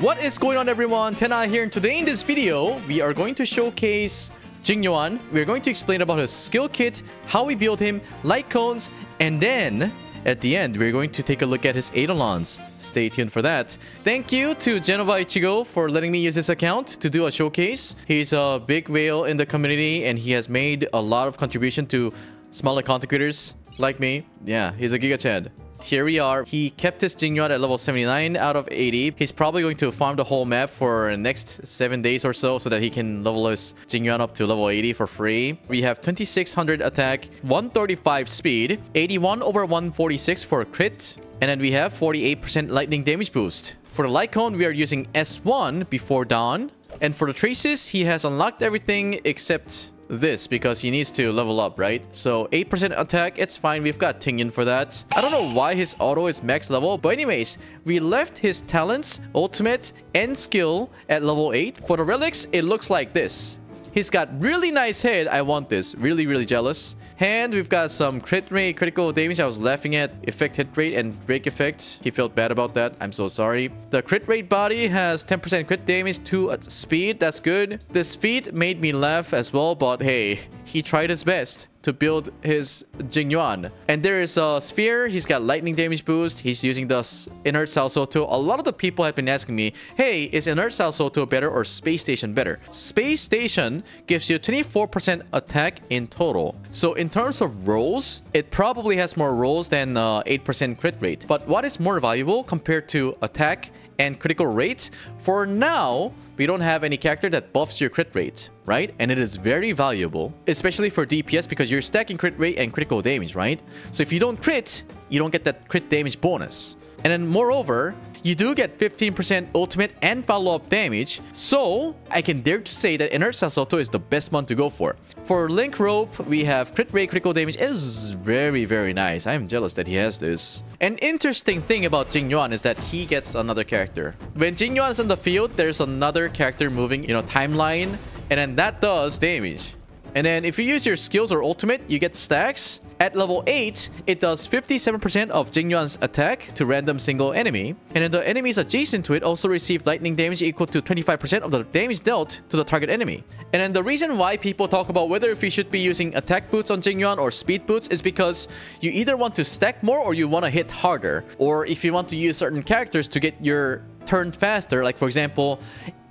What is going on, everyone? Tenha here, and today in this video, we are going to showcase Jing Yuan. We're going to explain about his skill kit, how we build him, Lightcones, and then at the end, we're going to take a look at his Eidolons. Stay tuned for that. Thank you to Genova Ichigo for letting me use his account to do a showcase. He's a big whale in the community, and he has made a lot of contribution to smaller content creators like me. Yeah, he's a Giga Chad. Here we are. He kept his Jing Yuan at level 79 out of 80. He's probably going to farm the whole map for the next 7 days or so that he can level his Jing Yuan up to level 80 for free. We have 2600 attack, 135 speed, 81 over 146 for crit, and then we have 48% lightning damage boost. For the Lightcone, we are using S1 before dawn. And for the traces, he has unlocked everything except this because he needs to level up, right? So 8% attack, it's fine. We've got Ting Yuan for that. I don't know why his auto is max level, but anyways, we left his talents, ultimate, and skill at level 8. For the relics, it looks like this. He's got really nice head. I want this. Really jealous. Hand, we've got some crit rate, critical damage. I was laughing at effect hit rate and break effect. He felt bad about that. I'm so sorry. The crit rate body has 10% crit damage, 2 at speed. That's good. This feat made me laugh as well, but hey, he tried his best to build his Jing Yuan. And there is a sphere. He's got lightning damage boost. He's using the inert Sao Soto. A lot of the people have been asking me, hey, is inert Sao Soto better or Space Station better? Space Station gives you 24% attack in total. So in terms of rolls, it probably has more rolls than 8% crit rate. But what is more valuable compared to attack and critical rate? For now, we don't have any character that buffs your crit rate, right? And it is very valuable, especially for DPS because you're stacking crit rate and critical damage, right? So if you don't crit, you don't get that crit damage bonus. And then moreover, you do get 15% ultimate and follow-up damage. So I can dare to say that Inert Sao Soto is the best one to go for. For Link Rope, we have crit rate, critical damage is very nice. I am jealous that he has this. An interesting thing about Jing Yuan is that he gets another character. When Jing Yuan is in the field, there's another character moving, timeline, and then that does damage. And then if you use your skills or ultimate, you get stacks. At level 8, it does 57% of Jing Yuan's attack to random single enemy. And then the enemies adjacent to it also receive lightning damage equal to 25% of the damage dealt to the target enemy. And then the reason why people talk about whether if you should be using attack boots on Jing Yuan or speed boots is because you either want to stack more or you want to hit harder. Or if you want to use certain characters to get your turn faster, like for example,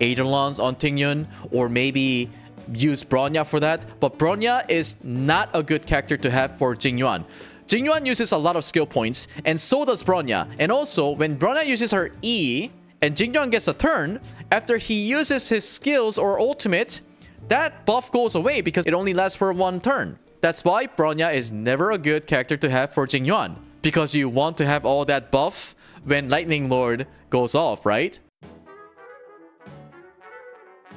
Eidolons on Ting Yuan, or maybe use Bronya for that. But Bronya is not a good character to have for Jing Yuan. Jing Yuan uses a lot of skill points, and so does Bronya. And also, when Bronya uses her E, and Jing Yuan gets a turn, after he uses his skills or ultimate, that buff goes away because it only lasts for 1 turn. That's why Bronya is never a good character to have for Jing Yuan, because you want to have all that buff when Lightning Lord goes off, right?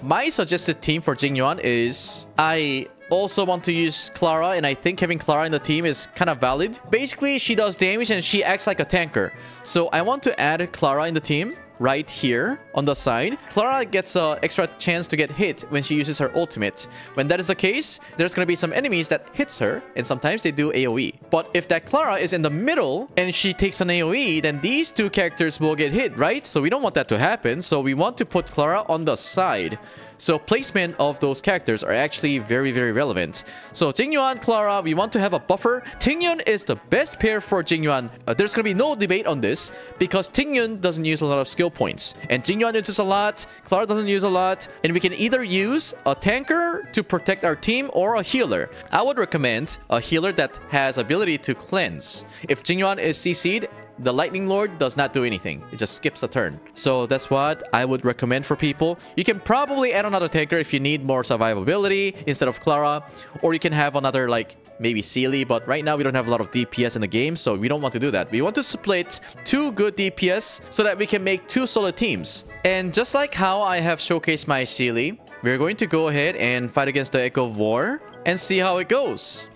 My suggested team for Jing Yuan is I also want to use Clara, and I think having Clara in the team is kind of valid. Basically, she does damage and she acts like a tanker. So I want to add Clara in the team right here on the side. Clara gets an extra chance to get hit when she uses her ultimate. When that is the case, there's going to be some enemies that hits her, and sometimes they do AoE. But if that Clara is in the middle and she takes an AoE, then these two characters will get hit, right? So we don't want that to happen. So we want to put Clara on the side. So placement of those characters are actually very relevant. So Jing Yuan, Clara, we want to have a buffer. Ting Yuan is the best pair for Jing Yuan. There's going to be no debate on this because Ting Yuan doesn't use a lot of skill points. And Jing Yuan uses a lot, Clara doesn't use a lot. And we can either use a tanker to protect our team or a healer. I would recommend a healer that has ability to cleanse. If Jing Yuan is CC'd, the Lightning Lord does not do anything. It just skips a turn. So that's what I would recommend for people. You can probably add another tanker if you need more survivability instead of Clara. Or you can have another, like, maybe Seele. But right now, we don't have a lot of DPS in the game, so we don't want to do that. We want to split 2 good DPS so that we can make 2 solid teams. And just like how I have showcased my Seele, we're going to go ahead and fight against the Echo of War and see how it goes.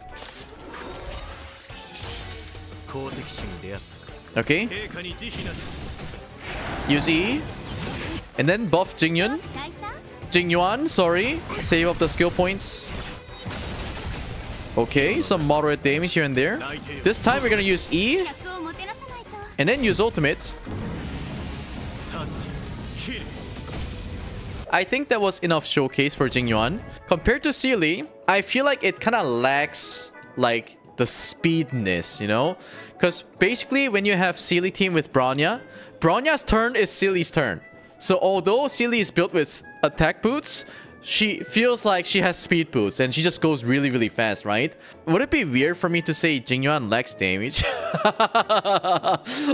Okay. Use E. And then buff Jing Yuan. Jing Yuan, sorry. Save up the skill points. Okay, some moderate damage here and there. This time we're gonna use E. And then use ultimate. I think that was enough showcase for Jing Yuan. Compared to Seele, I feel like it kind of lacks like the speedness, you know? Because basically when you have Seele team with Bronya, Bronya's turn is Seele's turn. So although Seele is built with attack boots, she feels like she has speed boosts and she just goes really, really fast, right? Would it be weird for me to say Jing Yuan lacks damage?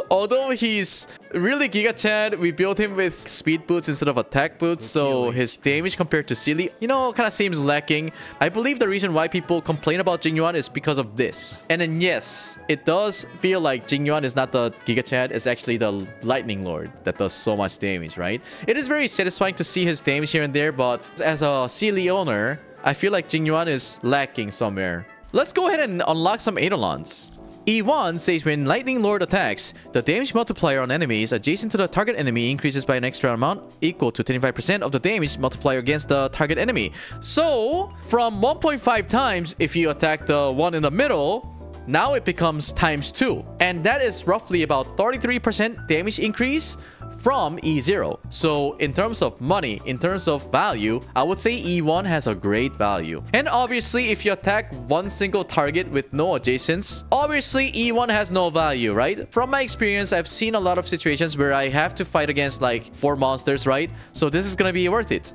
Although he's really Giga Chad, we built him with speed boots instead of attack boots, so his damage compared to Seele, you know, kind of seems lacking. I believe the reason why people complain about Jing Yuan is because of this. And then yes, it does feel like Jing Yuan is not the Giga Chad, it's actually the Lightning Lord that does so much damage, right? It is very satisfying to see his damage here and there, but as a Seele owner, I feel like Jing Yuan is lacking somewhere. Let's go ahead and unlock some Eidolons. E1 says when Lightning Lord attacks, the damage multiplier on enemies adjacent to the target enemy increases by an extra amount equal to 25% of the damage multiplier against the target enemy. So, from 1.5 times if you attack the one in the middle, now it becomes times 2. And that is roughly about 33% damage increase from E0. So in terms of money, in terms of value, I would say E1 has a great value. And obviously, if you attack one single target with no adjacents, obviously E1 has no value, right? From my experience, I've seen a lot of situations where I have to fight against like 4 monsters, right? So this is gonna be worth it.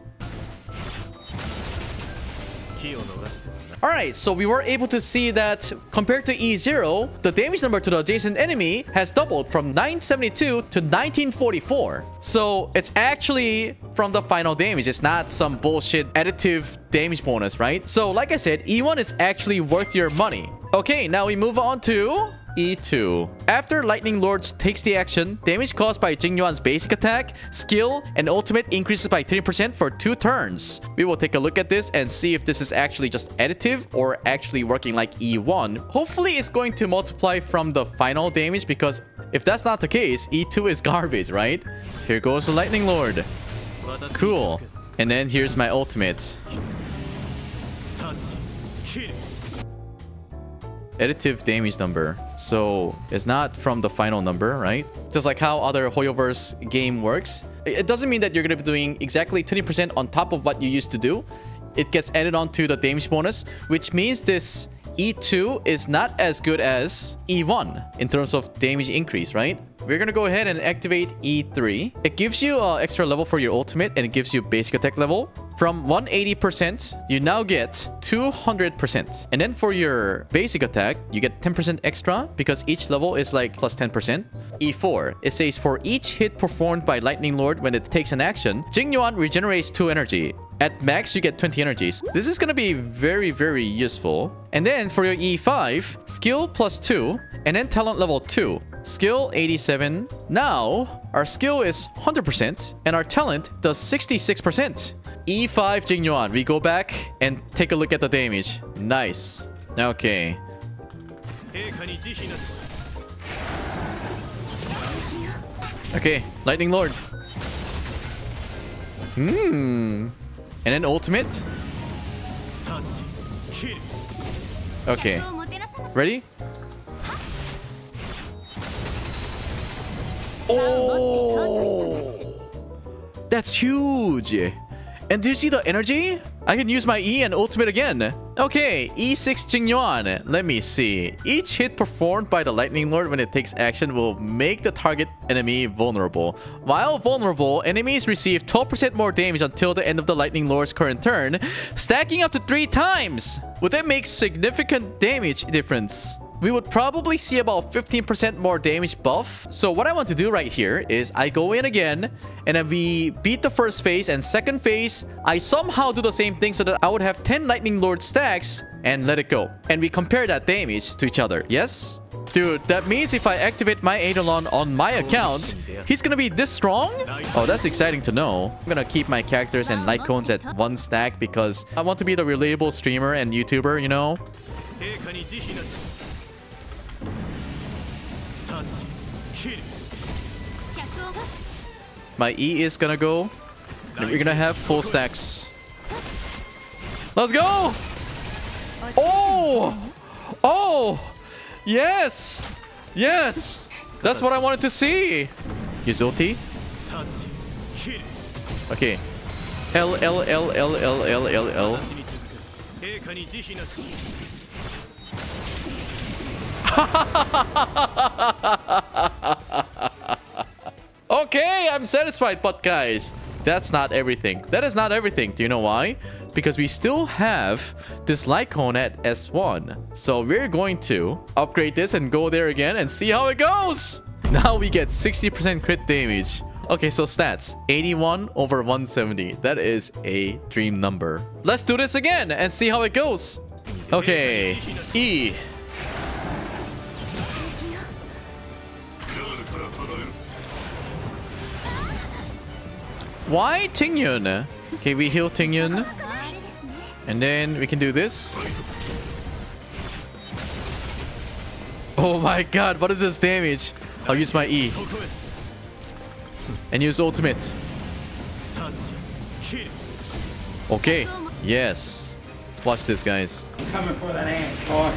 Alright, so we were able to see that compared to E0, the damage number to the adjacent enemy has doubled from 972 to 1944. So it's actually from the final damage. It's not some bullshit additive damage bonus, right? So like I said, E1 is actually worth your money. Okay, now we move on to E2. After Lightning Lord takes the action, damage caused by Jing Yuan's basic attack, skill, and ultimate increases by 30% for 2 turns. We will take a look at this and see if this is actually just additive or actually working like E1. Hopefully it's going to multiply from the final damage, because if that's not the case, E2 is garbage, right? Here goes the Lightning Lord. Cool. And then here's my ultimate. Additive damage number, so it's not from the final number, right? Just like how other Hoyoverse game works, it doesn't mean that you're gonna be doing exactly 20% on top of what you used to do. It gets added on to the damage bonus, which means this E2 is not as good as E1 in terms of damage increase, right? We're gonna go ahead and activate E3. It gives you an extra level for your ultimate, and it gives you basic attack level. From 180%, you now get 200%. And then for your basic attack, you get 10% extra because each level is like plus 10%. E4, it says for each hit performed by Lightning Lord when it takes an action, Jing Yuan regenerates 2 energy. At max, you get 20 energies. This is gonna be very, very useful. And then for your E5, skill plus 2, and then talent level 2. Skill 87. Now, our skill is 100%, and our talent does 66%. E5 Jing Yuan. We go back and take a look at the damage. Nice. Okay. Okay, Lightning Lord. And then ultimate. Okay. Ready? Oh! That's huge! And do you see the energy? I can use my E and ultimate again. Okay, E6 Jing Yuan. Let me see. Each hit performed by the Lightning Lord when it takes action will make the target enemy vulnerable. While vulnerable, enemies receive 12% more damage until the end of the Lightning Lord's current turn, stacking up to 3 times. Would that make significant damage difference? We would probably see about 15% more damage buff. So what I want to do right here is I go in again, and then we beat the first phase, and second phase, I somehow do the same thing so that I would have 10 Lightning Lord stacks and let it go. And we compare that damage to each other. Yes? Dude, that means if I activate my Eidolon on my account, he's gonna be this strong? Oh, that's exciting to know. I'm gonna keep my characters and Lightcones at 1 stack because I want to be the relatable streamer and YouTuber, you know? My E is gonna go, and we're gonna have full stacks. Let's go! Oh! Oh! Yes! Yes! That's what I wanted to see! Use ulti. Okay. L L L L L L L L. Okay, I'm satisfied, but guys, that's not everything. That is not everything. Do you know why? Because we still have this Lightcone at S1. So we're going to upgrade this and go there again and see how it goes. Now we get 60% crit damage. Okay, so stats. 81 over 170. That is a dream number. Let's do this again and see how it goes. Okay, E. Why Tingyun? Okay, we heal Tingyun. And then we can do this. Oh my god, what is this damage? I'll use my E. And use ultimate. Okay, yes. Watch this, guys. I'm coming for that ant, boy.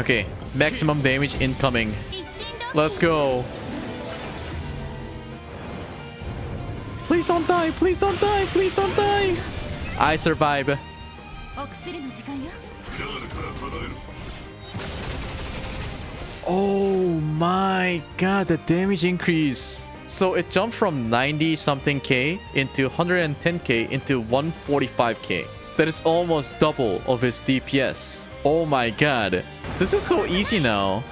Okay, maximum damage incoming. Let's go. Please don't die, please don't die, please don't die. I survive. Oh my god, the damage increase. So it jumped from 90 something K into 110K into 145K. That is almost double of his DPS. Oh my god. This is so easy now.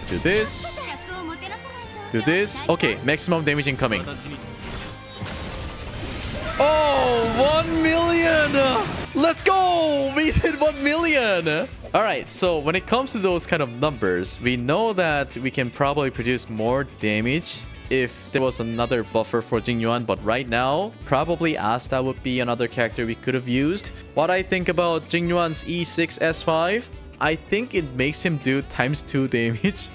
Do this. Do this. Okay, maximum damage incoming. Oh, 1 million! Let's go! We did 1 million! Alright, so when it comes to those kind of numbers, we know that we can probably produce more damage if there was another buffer for Jing Yuan, but right now, probably Asta would be another character we could have used. What I think about Jing Yuan's E6 S5, I think it makes him do ×2 damage.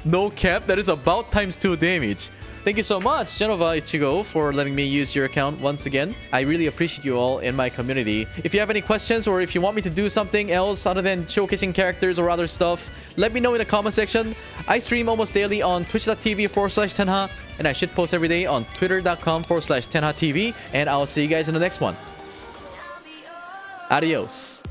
No cap, that is about ×2 damage. Thank you so much, Genova Ichigo, for letting me use your account once again. I really appreciate you all in my community. If you have any questions or if you want me to do something else other than showcasing characters or other stuff, let me know in the comment section. I stream almost daily on twitch.tv/Tenha, and I should post every day on twitter.com/TenhaTV, and I'll see you guys in the next one. Adios.